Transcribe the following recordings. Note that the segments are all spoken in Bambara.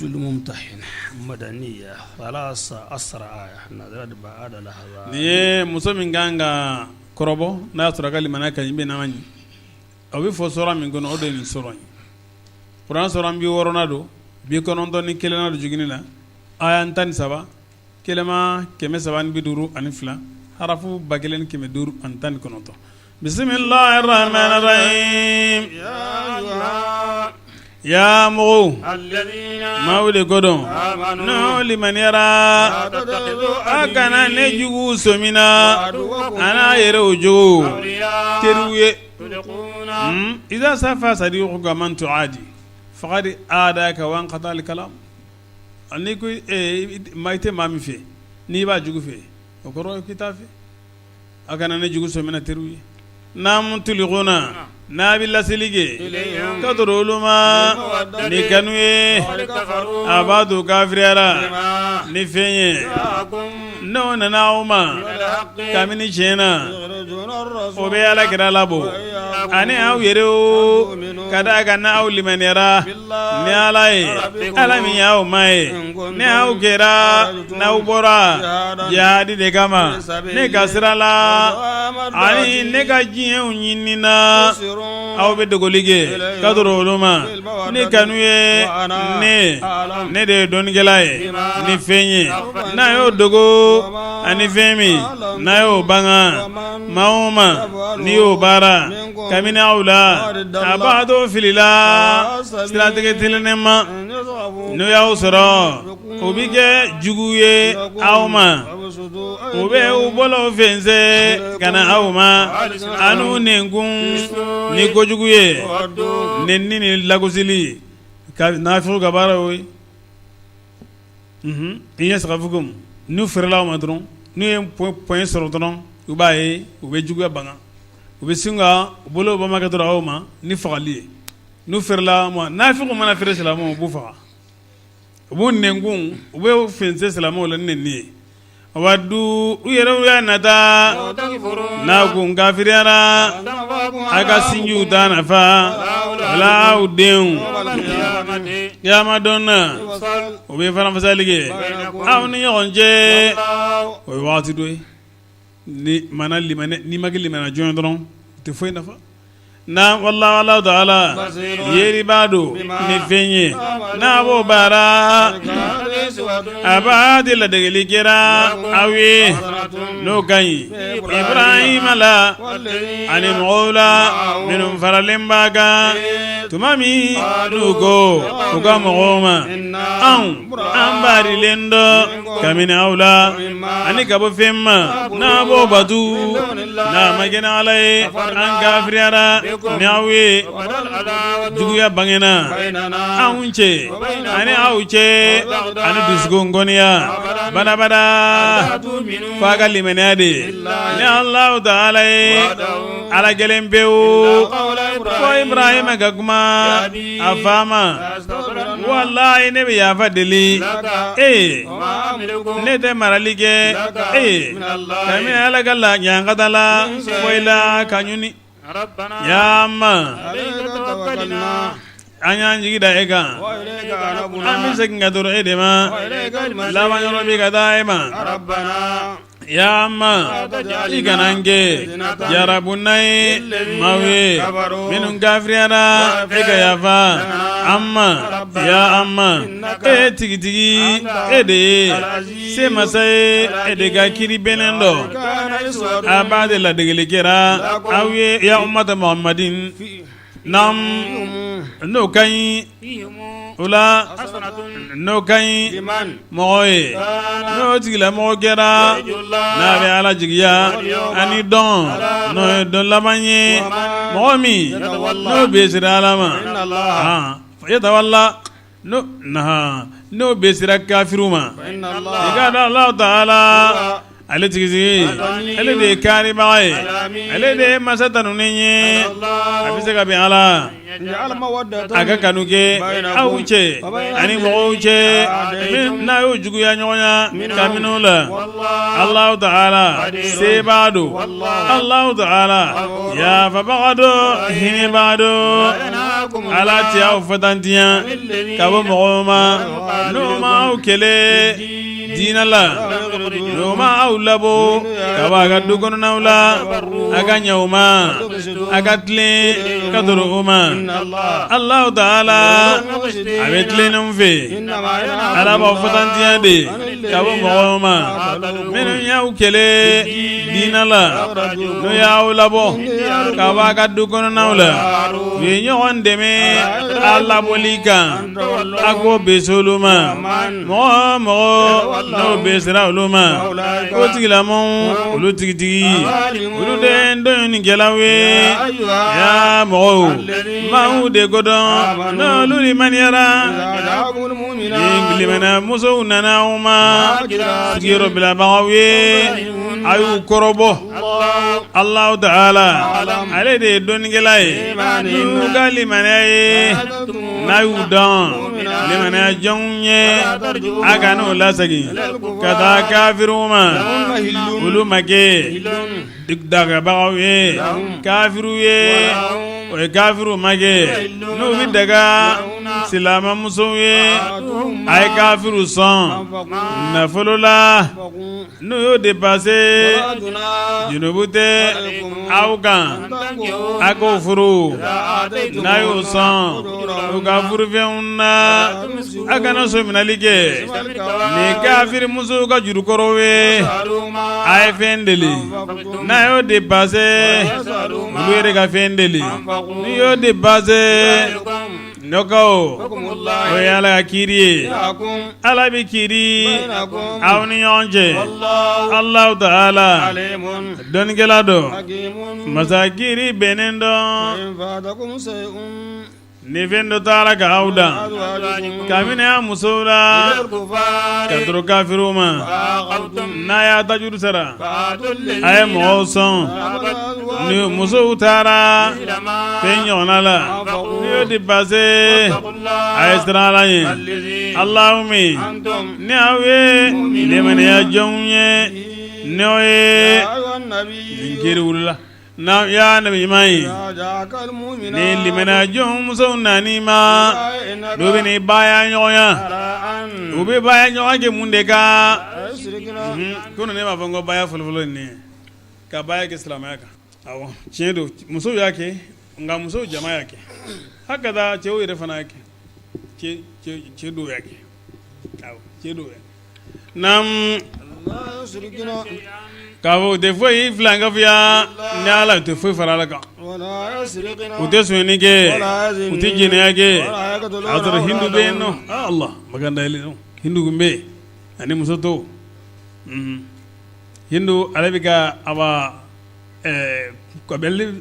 الممتحن مدنية 13 آية نزلت بعد الأحزاب. نيه مسلم غانغا كروبو ناترا قال لمن كان يبينا ماني أو بفسورة من كون أودين سورة قرآن سورة بيورونادو بيكون أنتوني كلنا رجعيننا آية أنتان سبا كلمة كم سبان بدورو أنفلا حرفو بقولن كم دورو أنتان كنوتو. بسم الله الرحمن الرحيم. يا مغو ما ولي قدوم نو لمن يرى أكنا نجو سمنا أنا يروجو تروي إذا سافى صديقك من تعادي فقد آداك وانقطع الكلام أني كوي ما يتمام فيه نيبا جوجو فيه وكروي كتافي أكنا نجو سمنا تروي نام تلقونا نابي الله سليجي كدرولما نكنوي أبادو كافريرا نفيني نو نناوما كامني شينا وبي على كرالابو أنا أو يرو كذا كنا أو لمن يرى نالاي ألمي أو ماي ناو كرا ناو برا جادي دكما نكسرلا أني نكاجي ونينا أو بدقوليجي كدرولما نكنوي ne de dongelaye ni fenye na yo dogo ani femi na yo banga mauma ni yo bara kamina aula abado filila strategie tilenema no ya usoro obige juguye auma obe ubolo fenze kana auma anu nengun ni gojuguye nenni ni lagosili nafiu gabara we iya sakafukum nu ferla ma dron nu point sur dron ubaye ube jugu banga ube singa bolo ba maga dro awma ni fagali nu ferla ma nafiu mana fere salamo bu fa bu nengun ube fense salamo la nenni wadu uyere ya nata na gun gafiriara aga sinju dana fa la udeu ya madonna obe faram fasalige awni yonje o wati doy ni manal limane ni magli mana join dron te foy nafa na wallahu allah taala yeri bado ni fenye na bo bara abadi la degeli kera awi no gani ibrahim la ani mola minum faralim baga tumami nugo uga mogoma an ambari lendo kamina aula ani kabo femma na bo badu na magena alai an gafriara niawi juguya bangena aunche ani auche ani disgongonia bada bada faga limenade ni allah taala ala gelembeu ko ibrahim gagma afama wallahi ne bi yafa deli ne de maralige kami ala galla nyanga dala koila kanyuni ya amma anya njigida ega ami sekinga duru edema lawa nyorobi gadaima ya amma iganange jarabunai mawe minun gafriara ega yafa amma ya amma tigi ede se masai ede ga kiri benendo abade la degelikera awe ya ummata muhammadin nam no kai ula no kai moye no tigila mogera na be ala jigiya ani don no don labanye momi no besira alama yatawalla no no besira kafiruma igada allah taala ale tigisi ale de kari bae ale de masatanu nenye abise ka bi ala aga kanuke auche ani moche na yo jugu ya nyonya kaminula allah taala sebado allah taala ya fa bagado hini bado ala ti aw fatantiya ka bɔ mɔgɔw ma n'o ma aw kɛlɛ diinɛ la n'o ma aw labɔ ka bɔ a ka du kɔnɔnaw la a ka ɲɛ o ma a ka tilen ka tɔrɔ o ma Allahu Taala a bɛ tilennenw fɛ ala b'aw fatantiya de ka bɔ mɔgɔw ma minnu y'aw kɛlɛ diinɛ la n'o y'aw labɔ ka bɔ a ka du kɔnɔnaw la u ye ɲɔgɔn dɛmɛ a labɔli kan a k'o bɛ se olu ma mɔgɔ o mɔgɔ n'o bɛ sera olu ma o tigilamɔgɔw olu tigitigi olu de ye dɔnnikɛlaw ye ya mɔgɔw maaw de ko dɔn n'olu limaniyara ni limaniya musow nana aw ma sigiyɔrɔ bilabagaw ye a y'u kɔrɔbɔ Allahu Taala ale de ye dɔnnikɛla ye n'u ka limaniya ye n'a y'u dɔn limaniya jɔnw ye a ka n'o lasegin ka taa kafiriw ma olu ma kɛ dagabagaw ye kafiriw ye o ye kafiriw ma kɛ n'u bɛ daga silamɛmusow ye a ye kafiriw sɔn nafolo la n'u y'o dépasser junubu tɛ aw kan a k'o furu n'a y'o sɔn u ka furufɛnw na a kana so minɛli kɛ ni kafirimusow ka jurukɔrɔw ye a ye fɛn deli n'a y'o dépasser olu yɛrɛ ka fɛn deli n'i y'o dépasser nɔgɔw o ye ala ka kiiri ye ala bɛ kiiri aw ni ɲɔgɔn cɛ Allahu Taala dɔnnikɛla dɔ masa kiiri bɛnnen dɔn ni fɛn dɔ taara ka aw dan kabini a musow la ka tɔrɔ kafiriw ma n'a y'a ta juru sara a ye mɔgɔw sɔn ni musow taara fɛn ɲɔgɔnna la ni y'o dépasser a ye siran Ala ɲɛ Allahumma ni aw ye limaniya jɔnw ye n'o ye nin kiiri wulila na ya nabi ɲuman ye ni limaniya jɔnw musow nani ma dɔ bɛ ni baya ɲɔgɔnya u bɛ baya ɲɔgɔn kɛ mun de kan ko ne b'a fɔ n ko baya fɔlɔfɔlɔ ye nin ye ka baya kɛ silamɛya kan awɔ tiɲɛ don musow y'a kɛ nka musow jama y'a kɛ hakada cɛw yɛrɛ fana y'a kɛ cɛ dɔw y'a kɛ awɔ cɛ dɔw y'a kɛ naam k'a fɔ u tɛ foyi filankafiya ni ala u tɛ foyi fara ala kan u tɛ sonyani kɛ u tɛ jɛnɛya kɛ a sɔrɔ hindu bɛ yen nɔ Allah makan dayɛlɛ hindu kun bɛ yen ani muso tɔw hindu ale bɛ ka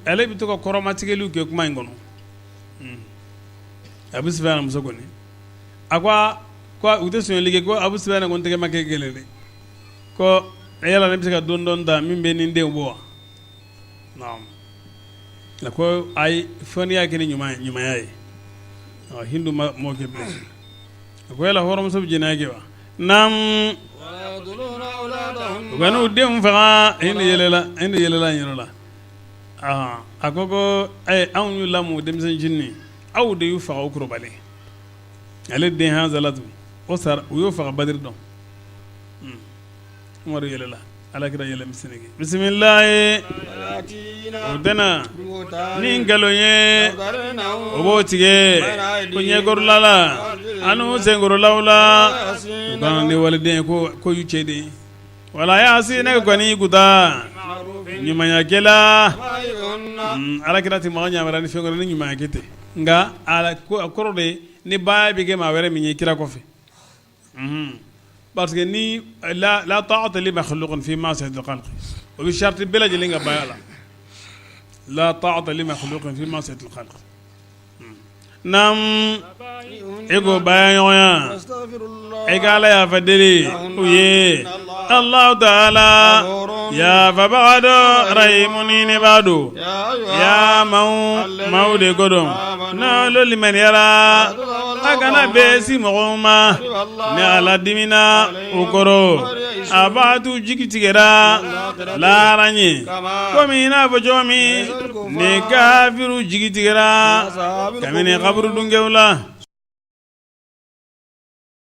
ale bɛ to ka kɔrɔmatigɛliw kɛ kuma in kɔnɔ Abu Sufyan muso kɔni a ko u tɛ sonyani kɛ ko Abu Sufyan kɔni tɛgɛ ma kɛ kelen de ko yala ne bɛ se ka dɔn ta min bɛ nin denw bɔ wa naam la ko ayi fɔ n'i y'a kɛ ni ɲumanya ye hindu ma mɔ kɛ bilen a ko yala hɔrɔnmuso bɛ jɛnɛya kɛ wa naam u ka n'u denw faga hindu yɛlɛla n yɛrɛ la a ko anw y'u lamɔ denmisɛnnin aw de y'u faga o kɔrɔbalen ale den Hanzalatu o sara u y'o faga Badiri dɔn Umaru yɛlɛla alakira yɛlɛ misinike bisimilahi o tɛna ni nkalon ye o b'o tigɛ ko ɲɛkɔrɔla la ani senkɔrɔlaw la u kana ni waliden ko y'u cɛ de wala y'a si ne kɔni kuta ɲumanyakɛla alakira ti maga ɲamara ni fɛn kɔrɔ ni ɲumanyakɛ tɛ nka a kɔrɔ de ni baya bɛ kɛ maa wɛrɛ min ye kira kɔfɛ parce que ni la ta'ata li makhluqin fi ma'siyatil khalq o bi sharti bela jelen ka baya la ta'ata li makhluqin fi ma'siyatil khalq nam ego baya ɲɔgɔnya e ka ala y'a fɛ deli u ye Allah Ta'ala ya fa ba'do rahimuni ne ba'do ya mau de godon na lo liman yara akana be si mɔgɔw ma ni ala dimina u kɔrɔ abatu jigitigera laranye komi na bojomi ne kafiru jigitigera kamene kaburu dungewla